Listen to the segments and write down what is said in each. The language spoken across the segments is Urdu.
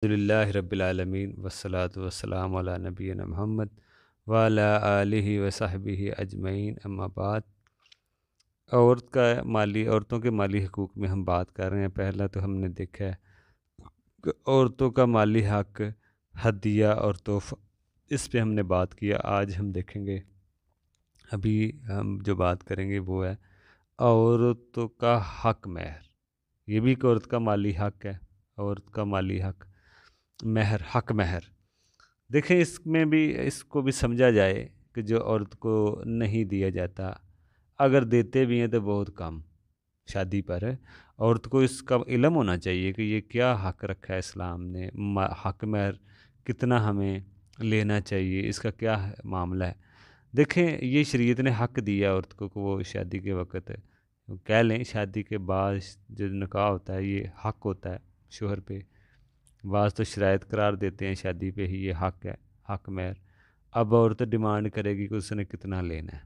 الحمدللہ رب العالمین والصلاة والسلام علی نبینا محمد وعلی آلہ وصحبہ اجمعین، اما بعد۔ عورتوں کے مالی حقوق میں ہم بات کر رہے ہیں۔ پہلا تو ہم نے دیکھا ہے کہ عورتوں کا مالی حق، ہدیہ اور تحفہ، اس پہ ہم نے بات کیا۔ آج ہم دیکھیں گے، ابھی ہم جو بات کریں گے وہ ہے عورتوں کا حق مہر۔ یہ بھی ایک عورت کا مالی حق ہے، عورت کا مالی حق مہر، حق مہر۔ دیکھیں، اس کو بھی سمجھا جائے کہ جو عورت کو نہیں دیا جاتا، اگر دیتے بھی ہیں تو بہت کم شادی پر ہے۔ عورت کو اس کا علم ہونا چاہیے کہ یہ کیا حق رکھا ہے اسلام نے، حق مہر کتنا ہمیں لینا چاہیے، اس کا کیا معاملہ ہے۔ دیکھیں، یہ شریعت نے حق دیا عورت کو کہ وہ شادی کے وقت کہہ لیں شادی کے بعد جو نکاح ہوتا ہے یہ حق ہوتا ہے شوہر پہ۔ بعض تو شرائط قرار دیتے ہیں شادی پہ ہی یہ حق ہے، حق مہر۔ اب عورت ڈیمانڈ کرے گی کہ اس نے کتنا لینا ہے۔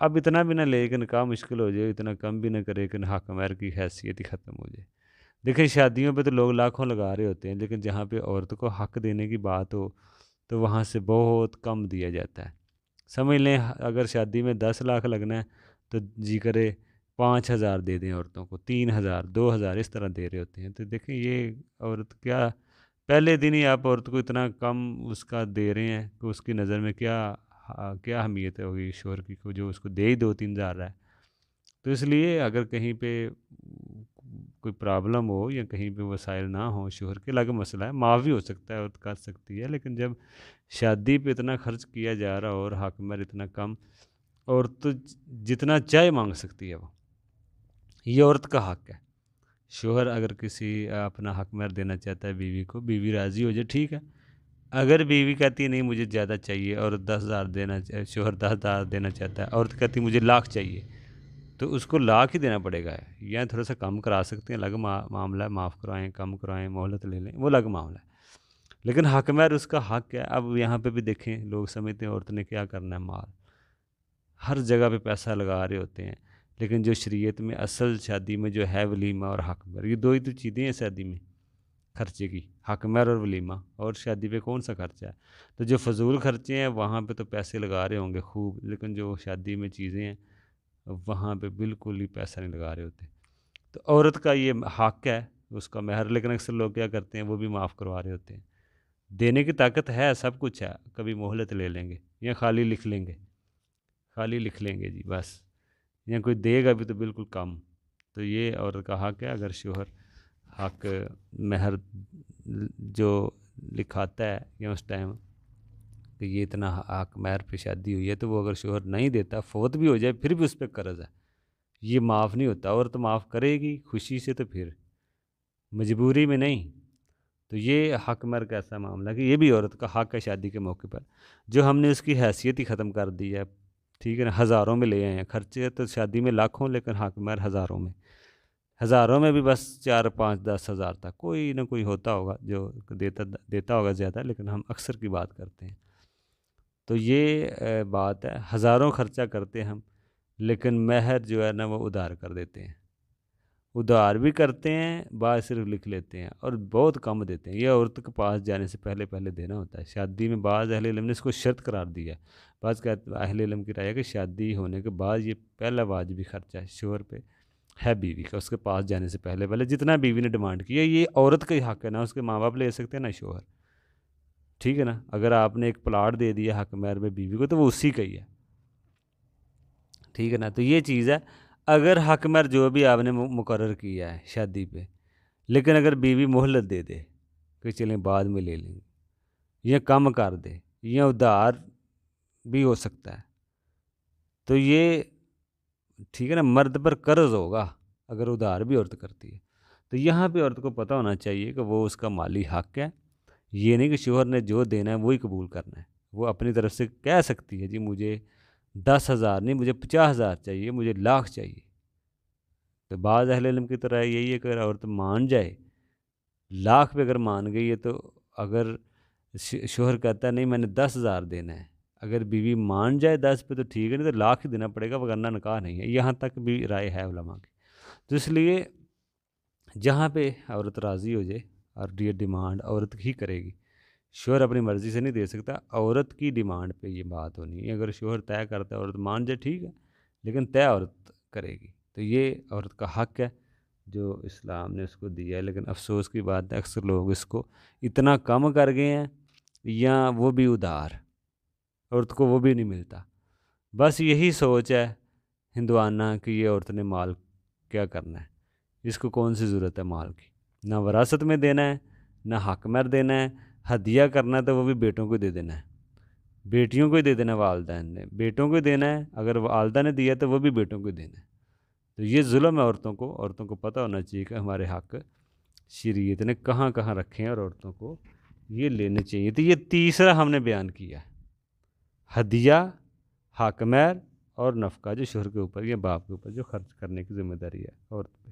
اب اتنا بھی نہ لے کہ نکاح مشکل ہو جائے، اتنا کم بھی نہ کرے کہ حق مہر کی حیثیت ہی ختم ہو جائے۔ دیکھیں، شادیوں پہ تو لوگ لاکھوں لگا رہے ہوتے ہیں، لیکن جہاں پہ عورت کو حق دینے کی بات ہو تو وہاں سے بہت کم دیا جاتا ہے۔ سمجھ لیں اگر شادی میں 10 لاکھ لگنا ہے تو جی کرے 5,000 دے دیں عورتوں کو، 3,000 2,000 اس طرح دے رہے ہوتے ہیں۔ تو دیکھیں، یہ عورت کیا، پہلے دن ہی آپ عورت کو اتنا کم اس کا دے رہے ہیں کہ اس کی نظر میں کیا اہمیت ہوگی شوہر کی، کو جو اس کو دے ہی 2-3 ہزار رہا ہے۔ تو اس لیے اگر کہیں پہ کوئی پرابلم ہو یا کہیں پہ وسائل نہ ہوں، شوہر کے الگ مسئلہ ہے، معاف بھی ہو سکتا ہے، عورت کر سکتی ہے، لیکن جب شادی پہ اتنا خرچ کیا جا رہا ہو اور حق مہر اتنا کم، عورت تو جتنا چاہے مانگ سکتی ہے، وہ یہ عورت کا حق ہے۔ شوہر اگر کسی اپنا حق مہر دینا چاہتا ہے بیوی کو، بیوی راضی ہو جائے ٹھیک ہے۔ اگر بیوی کہتی ہے نہیں مجھے زیادہ چاہیے اور 10,000 شوہر 10,000 دینا چاہتا ہے، عورت کہتی ہے مجھے لاکھ چاہیے، تو اس کو لاکھ ہی دینا پڑے گا۔ یا تھوڑا سا کم کرا سکتے ہیں، الگ معاملہ ہے، معاف کروائیں، کم کروائیں، مہلت لے لیں، وہ الگ معاملہ ہے، لیکن حق مہر اس کا حق ہے۔ اب یہاں پہ بھی دیکھیں، لوگ سمجھتے ہیں عورت نے کیا کرنا ہے، مال ہر جگہ پہ پیسہ لگا رہے ہوتے ہیں، لیکن جو شریعت میں اصل شادی میں جو ہے ولیمہ اور حق مہر، یہ دو ہی تو چیزیں ہیں شادی میں خرچے کی، حق مہر اور ولیمہ، اور شادی پہ کون سا خرچہ ہے؟ تو جو فضول خرچے ہیں وہاں پہ تو پیسے لگا رہے ہوں گے خوب، لیکن جو شادی میں چیزیں ہیں وہاں پہ بالکل ہی پیسہ نہیں لگا رہے ہوتے۔ تو عورت کا یہ حق ہے اس کا مہر، لیکن اکثر لوگ کیا کرتے ہیں، وہ بھی معاف کروا رہے ہوتے ہیں۔ دینے کی طاقت ہے، سب کچھ ہے، کبھی مہلت لے لیں گے یا خالی لکھ لیں گے، خالی لکھ لیں گے جی بس، یا کوئی دے گا بھی تو بالکل کم۔ تو یہ عورت کا حق ہے، اگر شوہر حق مہر جو لکھاتا ہے یا اس ٹائم کہ یہ اتنا حق مہر پہ شادی ہوئی ہے، تو وہ اگر شوہر نہیں دیتا، فوت بھی ہو جائے، پھر بھی اس پہ قرض ہے، یہ معاف نہیں ہوتا۔ عورت معاف کرے گی خوشی سے، تو پھر مجبوری میں نہیں۔ تو یہ حق مہر کا ایسا معاملہ ہے کہ یہ بھی عورت کا حق ہے شادی کے موقع پر، جو ہم نے اس کی حیثیت ہی ختم کر دی ہے۔ ٹھیک ہے نا، ہزاروں میں لے آئے ہیں، خرچے تو شادی میں لاکھوں، لیکن حق مہر ہزاروں میں بھی بس 4 5 10 ہزار تک کوئی نہ کوئی ہوتا ہوگا جو دیتا ہوگا زیادہ، لیکن ہم اکثر کی بات کرتے ہیں۔ تو یہ بات ہے، ہزاروں خرچہ کرتے ہیں ہم، لیکن مہر جو ہے نا وہ ادھار کر دیتے ہیں، ادھار بھی کرتے ہیں، بعض صرف لکھ لیتے ہیں اور بہت کم دیتے ہیں۔ یہ عورت کے پاس جانے سے پہلے دینا ہوتا ہے شادی میں۔ بعض اہل علم نے اس کو شرط قرار دیا ہے، بعض اہل علم کی رائے ہے کہ شادی ہونے کے بعد یہ پہلا واجبی خرچہ ہے شوہر پہ ہے بیوی کا، اس کے پاس جانے سے پہلے جتنا بیوی نے ڈیمانڈ کیا، یہ عورت کا ہی حق ہے، نہ اس کے ماں باپ لے سکتے ہیں نہ شوہر۔ ٹھیک ہے نا، اگر آپ نے ایک پلاٹ دے دیا حق مہر میں بیوی کو تو وہ اسی کا ہی ہے۔ ٹھیک ہے نا، تو یہ چیز ہے، اگر حق مہر جو بھی آپ نے مقرر کیا ہے شادی پہ، لیکن اگر بیوی مہلت دے دے کہ چلیں بعد میں لے لیں گے، یا کم کر دے، یا ادھار بھی ہو سکتا ہے، تو یہ ٹھیک ہے نا، مرد پر قرض ہوگا اگر ادھار بھی عورت کرتی ہے۔ تو یہاں پہ عورت کو پتہ ہونا چاہیے کہ وہ اس کا مالی حق ہے، یہ نہیں کہ شوہر نے جو دینا ہے وہی قبول کرنا ہے۔ وہ اپنی طرف سے کہہ سکتی ہے جی مجھے 10,000 نہیں، مجھے 50,000 چاہیے، مجھے لاکھ چاہیے۔ تو بعض اہل علم کی طرح یہی ہے کہ اگر عورت مان جائے، لاکھ پہ اگر مان گئی ہے، تو اگر شوہر کہتا ہے نہیں میں نے 10,000 دینا ہے، اگر بیوی مان جائے 10 پہ تو ٹھیک ہے، نہیں تو لاکھ ہی دینا پڑے گا، وگرنہ نکاح نہیں ہے۔ یہاں تک بھی رائے ہے علماء کی۔ تو اس لیے جہاں پہ عورت راضی ہو جائے، اور یہ ڈیمانڈ عورت ہی کرے گی، شوہر اپنی مرضی سے نہیں دے سکتا، عورت کی ڈیمانڈ پہ یہ بات ہونی ہے۔ اگر شوہر طے کرتا ہے عورت مان جائے ٹھیک ہے، لیکن طے عورت کرے گی، تو یہ عورت کا حق ہے جو اسلام نے اس کو دیا ہے۔ لیکن افسوس کی بات ہے اکثر لوگ اس کو اتنا کم کر گئے ہیں، یا وہ بھی ادھار، عورت کو وہ بھی نہیں ملتا۔ بس یہی سوچ ہے ہندوانہ کہ یہ عورت نے مال کیا کرنا ہے، اس کو کون سی ضرورت ہے مال کی، نہ وراثت میں دینا ہے، نہ حق مہر دینا ہے، ہدیہ کرنا ہے تو وہ بھی بیٹوں کو دے دینا ہے، بیٹیوں کو ہی دے دینا ہے، والدین نے بیٹوں کو ہی دینا ہے، اگر والدہ نے دیا تو وہ بھی بیٹوں کو ہی دینا ہے۔ تو یہ ظلم ہے عورتوں کو پتہ ہونا چاہیے کہ ہمارے حق شریعت نے کہاں کہاں رکھے ہیں، اور عورتوں کو یہ لینے چاہیے۔ تو یہ تیسرا ہم نے بیان کیا ہے، ہدیہ، حق مہر اور نفقہ جو شوہر کے اوپر یا باپ کے اوپر جو خرچ کرنے کی ذمہ داری ہے عورت پہ۔